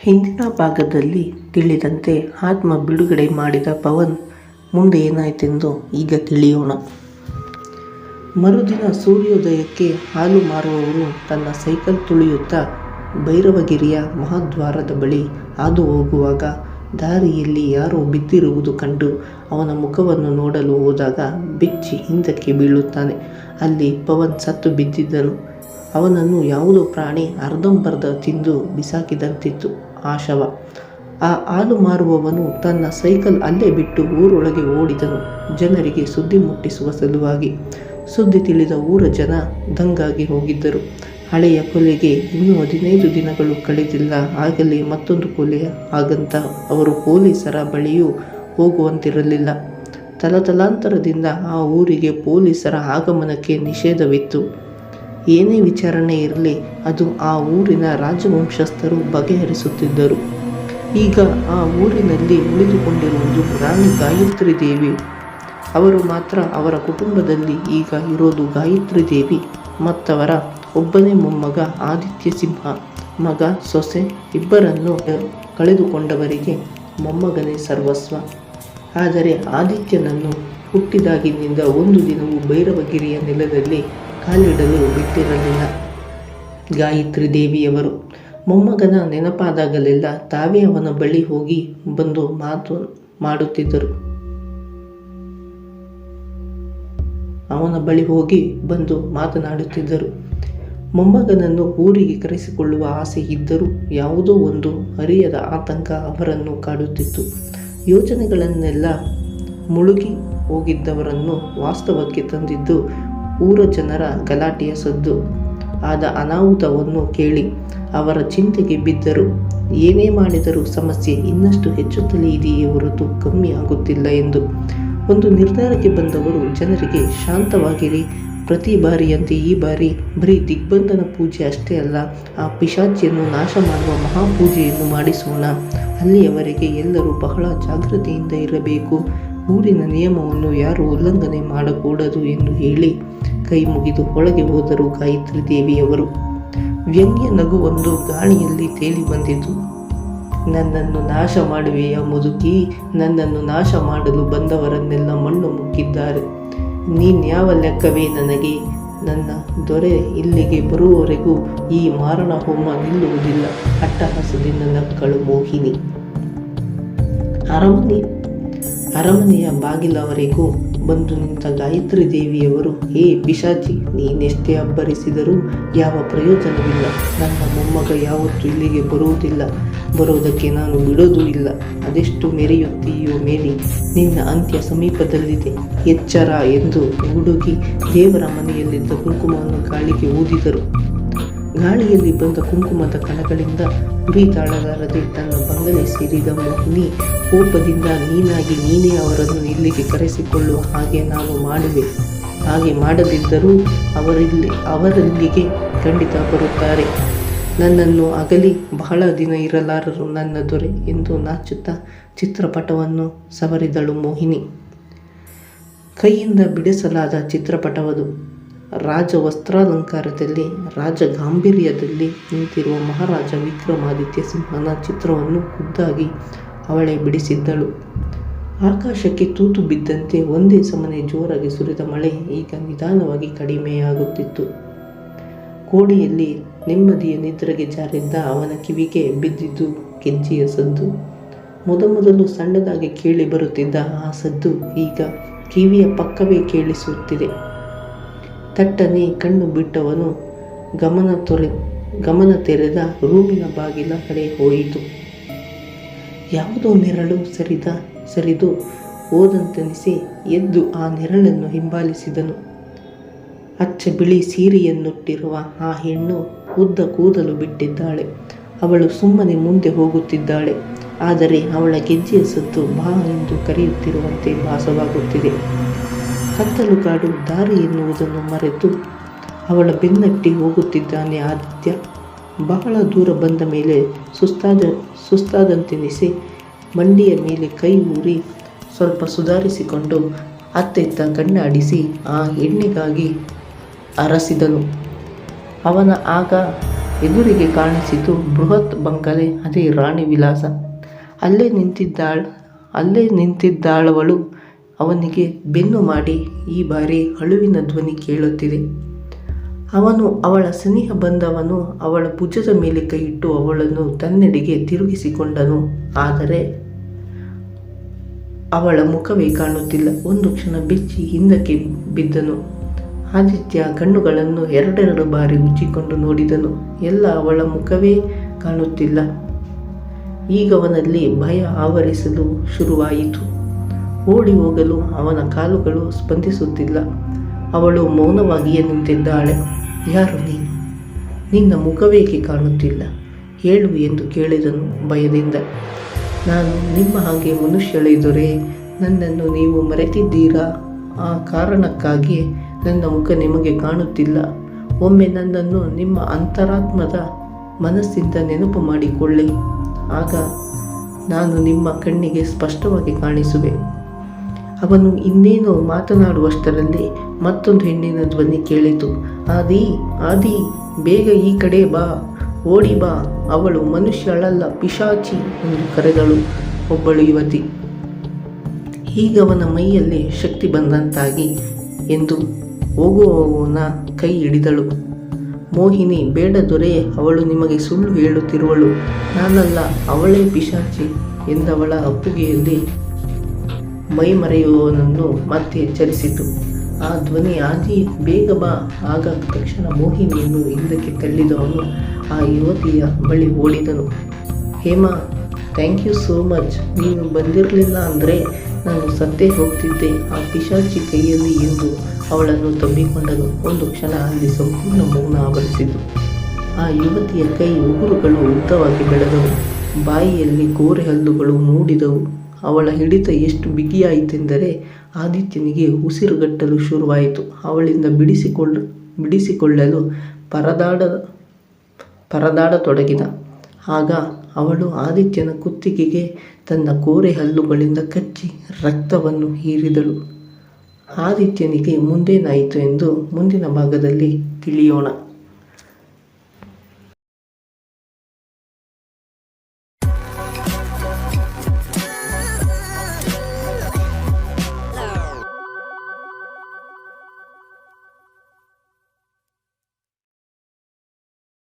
ಹಿಂದಿನ ಭಾಗದಲ್ಲಿ ತಿಳಿದಂತೆ ಆತ್ಮ ಬಿಡುಗಡೆ ಮಾಡಿದ ಪವನ್ ಮುಂದೆ ಏನಾಯಿತೆಂದು ಈಗ ತಿಳಿಯೋಣ. ಮರುದಿನ ಸೂರ್ಯೋದಯಕ್ಕೆ ಹಾಲು ಮಾರುವವನು ತನ್ನ ಸೈಕಲ್ ತುಳಿಯುತ್ತಾ ಭೈರವಗಿರಿಯ ಮಹಾದ್ವಾರದ ಬಳಿ ಹಾದು ಹೋಗುವಾಗ ದಾರಿಯಲ್ಲಿ ಯಾರೋ ಬಿದ್ದಿರುವುದು ಕಂಡು ಅವನ ಮುಖವನ್ನು ನೋಡಲು ಹೋದಾಗ ಬೆಚ್ಚಿ ಹಿಂದಕ್ಕೆ ಬೀಳುತ್ತಾನೆ. ಅಲ್ಲಿ ಪವನ್ ಸತ್ತು ಬಿದ್ದಿದ್ದನು. ಅವನನ್ನು ಯಾವುದೋ ಪ್ರಾಣಿ ಅರ್ಧಂಬರ್ಧ ತಿಂದು ಬಿಸಾಕಿದಂತಿತ್ತು ಆ ಶವ. ಆ ಹಾಲು ಮಾರುವವನು ತನ್ನ ಸೈಕಲ್ ಅಲ್ಲೇ ಬಿಟ್ಟು ಊರೊಳಗೆ ಓಡಿದನು, ಜನರಿಗೆ ಸುದ್ದಿ ಮುಟ್ಟಿಸುವ ಸಲುವಾಗಿ. ಸುದ್ದಿ ತಿಳಿದ ಊರ ಜನ ದಂಗಾಗಿ ಹೋಗಿದ್ದರು. ಹಳೆಯ ಕೊಲೆಗೆ ಇನ್ನೂ 15 ದಿನಗಳು ಕಳೆದಿಲ್ಲ, ಆಗಲೇ ಮತ್ತೊಂದು ಕೊಲೆ ಹಾಗಂತ ಅವರು ಪೊಲೀಸರ ಬಳಿಯೂ ಹೋಗುವಂತಿರಲಿಲ್ಲ. ತಲತಲಾಂತರದಿಂದ ಆ ಊರಿಗೆ ಪೊಲೀಸರ ಆಗಮನಕ್ಕೆ ನಿಷೇಧವಿತ್ತು. ಏನೇ ವಿಚಾರಣೆ ಇರಲಿ ಅದು ಆ ಊರಿನ ರಾಜವಂಶಸ್ಥರು ಬಗೆಹರಿಸುತ್ತಿದ್ದರು. ಈಗ ಆ ಊರಿನಲ್ಲಿ ಉಳಿದುಕೊಂಡಿರುವುದು ರಾಣಿ ಗಾಯತ್ರಿ ದೇವಿ. ಅವರು ಮಾತ್ರ. ಅವರ ಕುಟುಂಬದಲ್ಲಿ ಈಗ ಇರೋದು ಗಾಯತ್ರಿ ದೇವಿ ಮತ್ತವರ ಒಬ್ಬನೇ ಮೊಮ್ಮಗ ಆದಿತ್ಯ ಸಿಂಹ. ಮಗ ಸೊಸೆ ಇಬ್ಬರನ್ನು ಕಳೆದುಕೊಂಡವರಿಗೆ ಮೊಮ್ಮಗನೇ ಸರ್ವಸ್ವ. ಆದರೆ ಆದಿತ್ಯನನ್ನು ಹುಟ್ಟಿದಾಗಿನಿಂದ ಒಂದು ದಿನವೂ ಭೈರವಗಿರಿಯ ನೆಲದಲ್ಲಿ ಕಾಲಿಡಲು ಬಿಟ್ಟಿರಲಿಲ್ಲ ಗಾಯತ್ರಿ ದೇವಿಯವರು. ಮೊಮ್ಮಗನ ನೆನಪಾದಾಗಲೆಲ್ಲ ತಾವೇ ಅವನ ಬಳಿ ಹೋಗಿ ಬಂದು ಮಾತನಾಡುತ್ತಿದ್ದರು. ಮೊಮ್ಮಗನನ್ನು ಊರಿಗೆ ಕರೆಸಿಕೊಳ್ಳುವ ಆಸೆ ಇದ್ದರೂ ಯಾವುದೋ ಒಂದು ಅರಿಯದ ಆತಂಕ ಅವರನ್ನು ಕಾಡುತ್ತಿತ್ತು. ಯೋಚನೆಗಳನ್ನೆಲ್ಲ ಮುಳುಗಿ ಹೋಗಿದ್ದವರನ್ನು ವಾಸ್ತವಕ್ಕೆ ತಂದಿದ್ದು ಊರ ಜನರ ಗಲಾಟೆಯ ಸದ್ದು. ಆದ ಅನಾಹುತವನ್ನು ಕೇಳಿ ಅವರ ಚಿಂತೆಗೆ ಬಿದ್ದರು. ಏನೇ ಮಾಡಿದರೂ ಸಮಸ್ಯೆ ಇನ್ನಷ್ಟು ಹೆಚ್ಚುತ್ತಲೇ ಇದೆಯೇ ಹೊರತು ಕಮ್ಮಿ ಆಗುತ್ತಿಲ್ಲ ಎಂದು ಒಂದು ನಿರ್ಧಾರಕ್ಕೆ ಬಂದವರು ಜನರಿಗೆ ಶಾಂತವಾಗಿರಿ, ಪ್ರತಿ ಬಾರಿಯಂತೆ ಈ ಬಾರಿ ಬರೀ ದಿಗ್ಬಂಧನ ಪೂಜೆ ಅಷ್ಟೇ ಅಲ್ಲ, ಆ ಪಿಶಾಚಿಯನ್ನು ನಾಶ ಮಾಡುವ ಮಹಾಪೂಜೆಯನ್ನು ಮಾಡಿಸೋಣ. ಅಲ್ಲಿಯವರೆಗೆ ಎಲ್ಲರೂ ಬಹಳ ಜಾಗ್ರತೆಯಿಂದ ಇರಬೇಕು. ಊರಿನ ನಿಯಮವನ್ನು ಯಾರೂ ಉಲ್ಲಂಘನೆ ಮಾಡಕೂಡದು ಎಂದು ಹೇಳಿ ಕೈ ಮುಗಿದು ಒಳಗೆ ಹೋದರು ಗಾಯತ್ರಿ ದೇವಿಯವರು. ವ್ಯಂಗ್ಯ ನಗುವೊಂದು ಗಾಳಿಯಲ್ಲಿ ತೇಲಿ ಬಂದಿತು. ನನ್ನನ್ನು ನಾಶ ಮಾಡುವೆಯ ಮುದುಕಿ, ನನ್ನನ್ನು ನಾಶ ಮಾಡಲು ಬಂದವರನ್ನೆಲ್ಲ ಮಣ್ಣು ಮುಕ್ಕಿದ್ದಾರೆ. ನೀನ್ಯಾವ ಲೆಕ್ಕವೇ ನನಗೆ? ನನ್ನ ದೊರೆ ಇಲ್ಲಿಗೆ ಬರುವವರೆಗೂ ಈ ಮಾರಣ ಹೋಮ ನಿಲ್ಲುವುದಿಲ್ಲ. ಅಟ್ಟಹಾಸದಿಂದ ನಕ್ಕಳು ಮೋಹಿನಿ. ಅರಮನೆಯ ಬಾಗಿಲವರೆಗೂ ಬಂದು ನಿಂತ ಗಾಯತ್ರಿ ದೇವಿಯವರು, ಹೇ ಪಿಶಾಚಿ, ನೀನೆಷ್ಟೇ ಅಬ್ಬರಿಸಿದರೂ ಯಾವ ಪ್ರಯೋಜನವಿಲ್ಲ. ನನ್ನ ಮೊಮ್ಮಗ ಯಾವತ್ತೂ ಇಲ್ಲಿಗೆ ಬರೋದಕ್ಕೆ ನಾನು ಬಿಡೋದೂ ಇಲ್ಲ. ಅದೆಷ್ಟು ಮೆರೆಯುತ್ತೀಯೋ ಮೇರಿ, ನಿನ್ನ ಅಂತ್ಯ ಸಮೀಪದಲ್ಲಿದೆ, ಎಚ್ಚರ ಎಂದು ಹುಡುಗಿ ದೇವರ ಮನೆಯಲ್ಲಿದ್ದ ಕುಂಕುಮವನ್ನು ಗಾಳಿಗೆ ಊದಿದರು. ಗಾಳಿಯಲ್ಲಿ ಬಂದ ಕುಂಕುಮದ ಕಣಗಳಿಂದ ಉರಿ ತಾಳಲಾರದೆ ತನ್ನ ಬಂಗಲೆ ಸೇರಿದ ಮೋಹಿನಿ ಕೋಪದಿಂದ, ನೀನೇ ಅವರನ್ನು ಇಲ್ಲಿಗೆ ಕರೆಸಿಕೊಳ್ಳುವ ಹಾಗೆ ನಾನು ಮಾಡುವೆ. ಹಾಗೆ ಮಾಡದಿದ್ದರೂ ಅವರಲ್ಲಿಗೆ ಖಂಡಿತ ಬರುತ್ತಾರೆ. ನನ್ನನ್ನು ಅಗಲಿ ಬಹಳ ದಿನ ಇರಲಾರರು ನನ್ನ ದೊರೆ ಎಂದು ನಾಚುತ್ತಾ ಚಿತ್ರಪಟವನ್ನು ಸವರಿದಳು ಮೋಹಿನಿ. ಕೈಯಿಂದ ಬಿಡಿಸಲಾದ ಚಿತ್ರಪಟವದು. ರಾಜ ವಸ್ತ್ರಾಲಂಕಾರದಲ್ಲಿ ರಾಜ ಗಾಂಭೀರ್ಯದಲ್ಲಿ ನಿಂತಿರುವ ಮಹಾರಾಜ ವಿಕ್ರಮಾದಿತ್ಯ ಸಿಂಹನ ಚಿತ್ರವನ್ನು ಖುದ್ದಾಗಿ ಅವಳೇ ಬಿಡಿಸಿದ್ದಳು. ಆಕಾಶಕ್ಕೆ ತೂತು ಬಿದ್ದಂತೆ ಒಂದೇ ಸಮನೆ ಜೋರಾಗಿ ಸುರಿದ ಮಳೆ ಈಗ ನಿಧಾನವಾಗಿ ಕಡಿಮೆಯಾಗುತ್ತಿತ್ತು. ಕೋಣೆಯಲ್ಲಿ ನೆಮ್ಮದಿಯ ನಿದ್ರೆಗೆ ಜಾರಿದ್ದ ಅವನ ಕಿವಿಗೆ ಬಿದ್ದಿದ್ದು ಗೆಜ್ಜೆಯ ಸದ್ದು. ಮೊದಲು ಸಣ್ಣದಾಗಿ ಕೇಳಿ ಬರುತ್ತಿದ್ದ ಆ ಸದ್ದು ಈಗ ಕಿವಿಯ ಪಕ್ಕವೇ ಕೇಳಿಸುತ್ತಿದೆ. ತಟ್ಟನೆ ಕಣ್ಣು ಬಿಟ್ಟವನು ಗಮನ ತೆರೆದ ರೂಮಿನ ಬಾಗಿಲ ಕಡೆ ಹೋಯಿತು. ಯಾವುದೋ ನೆರಳು ಸರಿದು ಹೋದಂತೆನಿಸಿ ಎದ್ದು ಆ ನೆರಳನ್ನು ಹಿಂಬಾಲಿಸಿದನು. ಅಚ್ಚ ಬಿಳಿ ಸೀರೆಯನ್ನುಟ್ಟಿರುವ ಆ ಹೆಣ್ಣು ಉದ್ದ ಕೂದಲು ಬಿಟ್ಟಿದ್ದಾಳೆ. ಅವಳು ಸುಮ್ಮನೆ ಮುಂದೆ ಹೋಗುತ್ತಿದ್ದಾಳೆ. ಆದರೆ ಅವಳ ಗೆಜ್ಜೆಯ ಸದ್ದು ಬಾ ಎಂದು ಕರೆಯುತ್ತಿರುವಂತೆ ಭಾಸವಾಗುತ್ತಿದೆ. ಕತ್ತಲು ಕಾಡು ದಾರಿ ಎನ್ನುವುದನ್ನು ಮರೆತು ಅವಳ ಬೆನ್ನಟ್ಟಿ ಹೋಗುತ್ತಿದ್ದಾನೆ ಆದಿತ್ಯ. ಬಹಳ ದೂರ ಬಂದ ಮೇಲೆ ಸುಸ್ತಾದಂತೆನಿಸಿ ಮಂಡಿಯ ಮೇಲೆ ಕೈ ಊರಿ ಸ್ವಲ್ಪ ಸುಧಾರಿಸಿಕೊಂಡು ಅತ್ತೆತ್ತ ಕಣ್ಣಾಡಿಸಿ ಆ ಎಣ್ಣೆಗಾಗಿ ಅರಸಿದನು. ಅವನ ಆಗ ಎದುರಿಗೆ ಕಾಣಿಸಿತು ಬೃಹತ್ ಬಂಗಲೆ, ಅದೇ ರಾಣಿ ವಿಲಾಸ. ಅಲ್ಲೇ ನಿಂತಿದ್ದಾಳವಳು. ಅವನಿಗೆ ಬೆನ್ನು ಮಾಡಿ ಈ ಬಾರಿ ಅಳುವಿನ ಧ್ವನಿ ಕೇಳುತ್ತಿದೆ. ಅವನು ಅವಳ ಸನಿಹ ಬಂದವನು ಅವಳ ಭುಜದ ಮೇಲೆ ಕೈಯಿಟ್ಟು ಅವಳನ್ನು ತನ್ನೆಡೆಗೆ ತಿರುಗಿಸಿಕೊಂಡನು. ಆದರೆ ಅವಳ ಮುಖವೇ ಕಾಣುತ್ತಿಲ್ಲ. ಒಂದು ಕ್ಷಣ ಬೆಚ್ಚಿ ಹಿಂದಕ್ಕೆ ಬಿದ್ದನು. ಆದಿತ್ಯ ಕಣ್ಣುಗಳನ್ನು ಎರಡೆರಡು ಬಾರಿ ಉಜ್ಜಿಕೊಂಡು ನೋಡಿದನು. ಎಲ್ಲ ಅವಳ ಮುಖವೇ ಕಾಣುತ್ತಿಲ್ಲ. ಈಗವನಲ್ಲಿ ಭಯ ಆವರಿಸಲು ಶುರುವಾಯಿತು. ಓಡಿ ಹೋಗಲು ಅವನ ಕಾಲುಗಳು ಸ್ಪಂದಿಸುತ್ತಿಲ್ಲ. ಅವಳು ಮೌನವಾಗಿಯೇ ನಿಂತಿದ್ದಾಳೆ. ಯಾರು ನೀನು? ನಿನ್ನ ಮುಖವೇಕೆ ಕಾಣುತ್ತಿಲ್ಲ? ಹೇಳು ಎಂದು ಕೇಳಿದನು ಭಯದಿಂದ. ನಾನು ನಿಮ್ಮ ಹಾಗೆ ಮನುಷ್ಯಳೇ ದೊರೆ. ನನ್ನನ್ನು ನೀವು ಮರೆತಿದ್ದೀರಾ? ಆ ಕಾರಣಕ್ಕಾಗಿ ನನ್ನ ಮುಖ ನಿಮಗೆ ಕಾಣುತ್ತಿಲ್ಲ. ಒಮ್ಮೆ ನನ್ನನ್ನು ನಿಮ್ಮ ಅಂತರಾತ್ಮದ ಮನಸ್ಸಿಂದ ನೆನಪು ಮಾಡಿಕೊಳ್ಳಿ. ಆಗ ನಾನು ನಿಮ್ಮ ಕಣ್ಣಿಗೆ ಸ್ಪಷ್ಟವಾಗಿ ಕಾಣಿಸುವೆ. ಅವನು ಇನ್ನೇನು ಮಾತನಾಡುವಷ್ಟರಲ್ಲಿ ಮತ್ತೊಂದು ಹೆಣ್ಣಿನ ಧ್ವನಿ ಕೇಳಿತು. ಆದಿ, ಆದಿ, ಬೇಗ ಈ ಕಡೆ ಬಾ, ಓಡಿ ಬಾ. ಅವಳು ಮನುಷ್ಯಳಲ್ಲ, ಪಿಶಾಚಿ ಎಂದು ಕರೆದಳು ಒಬ್ಬಳು ಯುವತಿ. ಹೀಗವನ ಮೈಯಲ್ಲಿ ಶಕ್ತಿ ಬಂದಂತಾಗಿ ಎಂದು ಹೋಗುವವನ ಕೈ ಹಿಡಿದಳು. ಮೋಹಿನಿ, ಬೇಡ ದೊರೆ, ಅವಳು ನಿಮಗೆ ಸುಳ್ಳು ಹೇಳುತ್ತಿರುವಳು. ನಾನಲ್ಲ, ಅವಳೇ ಪಿಶಾಚಿ ಎಂದವಳ ಅಪ್ಪುಗೆಯಲ್ಲಿ ಮೈಮರೆಯುವವನನ್ನು ಮತ್ತೆ ಎಚ್ಚರಿಸಿತು. ಆ ಧ್ವನಿ, ಆದಿ, ಬೇಗ ಬಾ. ಆಗ ತಕ್ಷಣ ಮೋಹಿನಿಯನ್ನು ಹಿಂದಕ್ಕೆ ತಳ್ಳಿದವನು ಆ ಯುವತಿಯ ಬಳಿ ಓಡಿದನು. Hema, thank you so much. ನೀನು ಬಂದಿರಲಿಲ್ಲ ಅಂದರೆ ನಾನು ಸತ್ತೇ ಹೋಗ್ತಿದ್ದೆ ಆ ಪಿಶಾಚಿ ಕೈಯಲ್ಲಿ ಎಂದು ಅವಳನ್ನು ತಬ್ಬಿಕೊಂಡನು. ಒಂದು ಕ್ಷಣ ಅಲ್ಲಿ ಸಂಪೂರ್ಣ ಮೌನ ಆವರಿಸಿತು. ಆ ಯುವತಿಯ ಕೈ ಉಗುರುಗಳು ಉದ್ದವಾಗಿ ಬೆಳೆದವು. ಬಾಯಿಯಲ್ಲಿ ಕೋರೆ ಹಲ್ಲುಗಳು ಮೂಡಿದವು. ಅವಳ ಹಿಡಿತ ಎಷ್ಟು ಬಿಗಿಯಾಯಿತೆಂದರೆ ಆದಿತ್ಯನಿಗೆ ಉಸಿರುಗಟ್ಟಲು ಶುರುವಾಯಿತು. ಅವಳಿಂದ ಬಿಡಿಸಿಕೊಳ್ಳಲು ಪರದಾಡತೊಡಗಿದ. ಆಗ ಅವಳು ಆದಿತ್ಯನ ಕುತ್ತಿಗೆಗೆ ತನ್ನ ಕೋರೆ ಹಲ್ಲುಗಳಿಂದ ಕಚ್ಚಿ ರಕ್ತವನ್ನು ಹೀರಿದಳು. ಆದಿತ್ಯನಿಗೆ ಮುಂದೇನಾಯಿತು ಎಂದು ಮುಂದಿನ ಭಾಗದಲ್ಲಿ ತಿಳಿಯೋಣ.